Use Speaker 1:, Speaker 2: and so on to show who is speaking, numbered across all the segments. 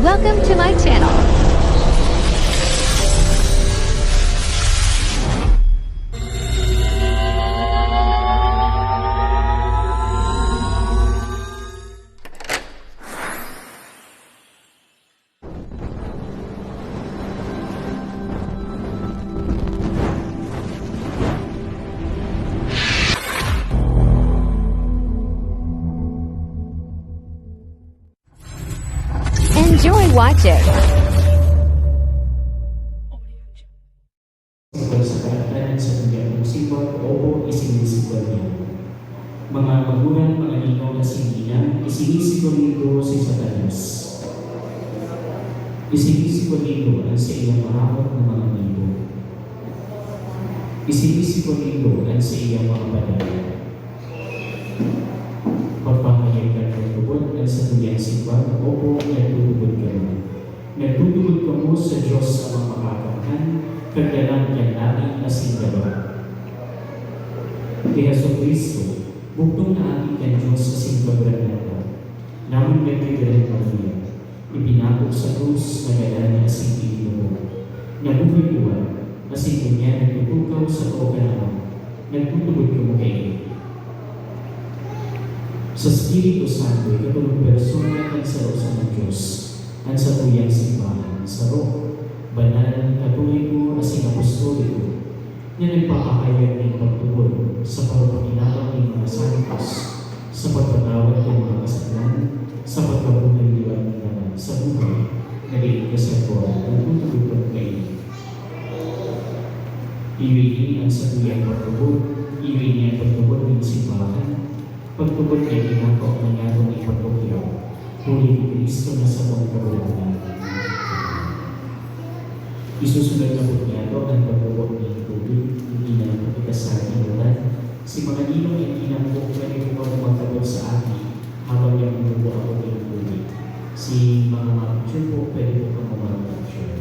Speaker 1: Welcome to my channel. Enjoy watching.
Speaker 2: Sa karapatan sa kanyang musibot o isinisigol niya. Mga magulang, mga ninong na sinina, isinisigol nito si Satanas. Isinisigol nito ang sa iyang mahawak ng mga nibo. Isinisigol nito ang sa iyang mga badaya. Pagpapahayag ka ng tubod ang sa tuyang sigbang o nagtutubod ka mo. Nagtutubod ka mo sa Diyos sa mga makakamhan, kagdalang yan natin asing gaba. Kaya sa Kristo, buktong na ating kan Diyos asing gabran natin. Namun nagbigalan ka niya, ipinakot sa krus na galan asing pilido mo. Nabuhay iwan, asing kanya nagtutukaw sa kauganahan, nagtutubod ka mo kayo. Sa Espiritu Santo, katulong persona ang sarosa ng Diyos, ang sa tuyang simbahan, saro, banal, katoliko, asing apostoliko, na nagpapahayag ng pagtubod sa pagpakinabang ng mga santos, sa pagpatawad ng mga kasalanan, sa pagkabuhay liwan ng naman sa buhay, nag-iigas sa buwan, nagtutubod ng kayo. Iwini ang sa tuyang pagtubod, iwini ang pagtubod ng simbahan, pagtubod ay ginagawa ng yagong ipagpukyaw, huli ni Kristo na sa buong kabulanan. Isusunod na bukyato ang pagtubod ng tubig, hindi na napitas sa ating ulan. Si mga ninong ay kinambok na ito magtabot sa akin habang yung minubo ako ng tubig. Si mga mapicture po, pwede po kang umapicture.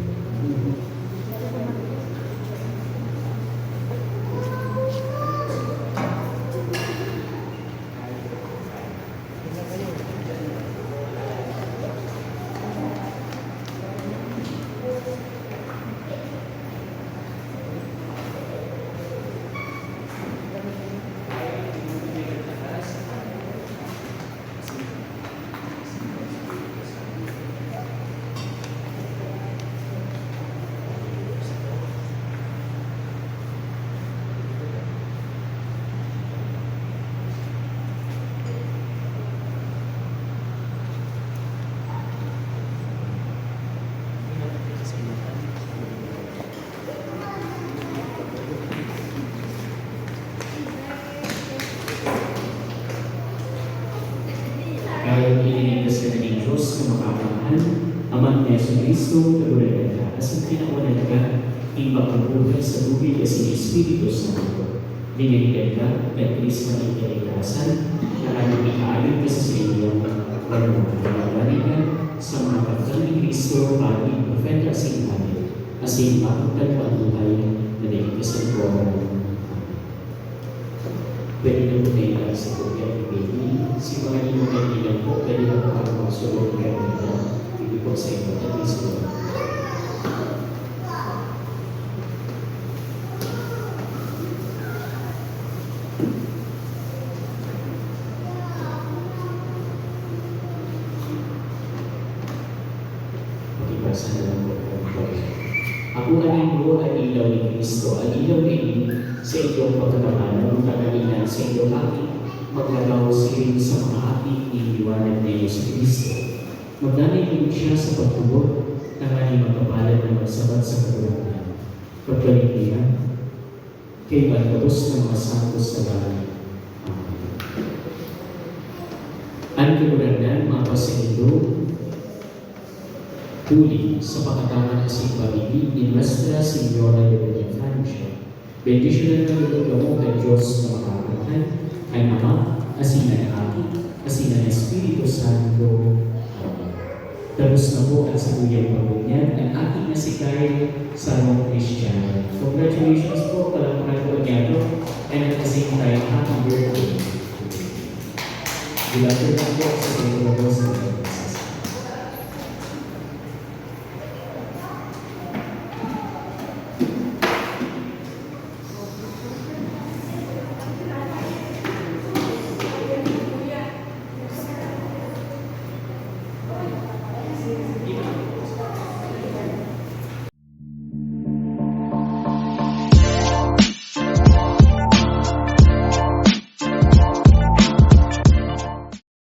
Speaker 2: Kaya iniligtas ka na ng Diyos na makakamahal, Amang ni Yesu Cristo, kagulagan ka, asang kinakunan ka, ibang pagbuhay sa tubig as in Espiritu Santo. Dinaligan ka, at Cristo ang ikalikasan, na anong ikaayon ka sa iyong walong ka sa mga pagkal ni Cristo, ating propeta sa Inhabil, as in mapagtal pa ang buhay na naligtas ang buwan. Pwede na po tayo sa Pugyan ni Baby. Si mga inong kaibigan po, pwede na po ako magsulong kayo nito. Hindi po sa inyo, at least po. Pakipasa na lang po. Ako animo ang ilaw ni Kristo, ang ilaw ni sa iyong pagkakamalan, kaganina sa iyong ating maglalaw siling sa mga ating iniiwanan ni Yesu Cristo. Magdanilig siya sa pagtubog ng ating magkapalan na magsabat sa kagulakan. Pagkalit niya, kay Barbados ng mga santos sa langit. Amen. Ang kagulakan, mga pasanido, huli sa pagkakama ng Simbabili ni Nuestra Señora de Villafancia. Bendisyonan ng lugar mo ng Diyos na makakamahal, ay Ama, asina ng Anak, asina ng Espiritu Santo. Amen. Tapos na po ang saluyang pagpunyan ang ating nasikay sa Rome Christian. Congratulations po, palamunan po niya, and at the same time, happy birthday. Good afternoon po sa St. Augustine.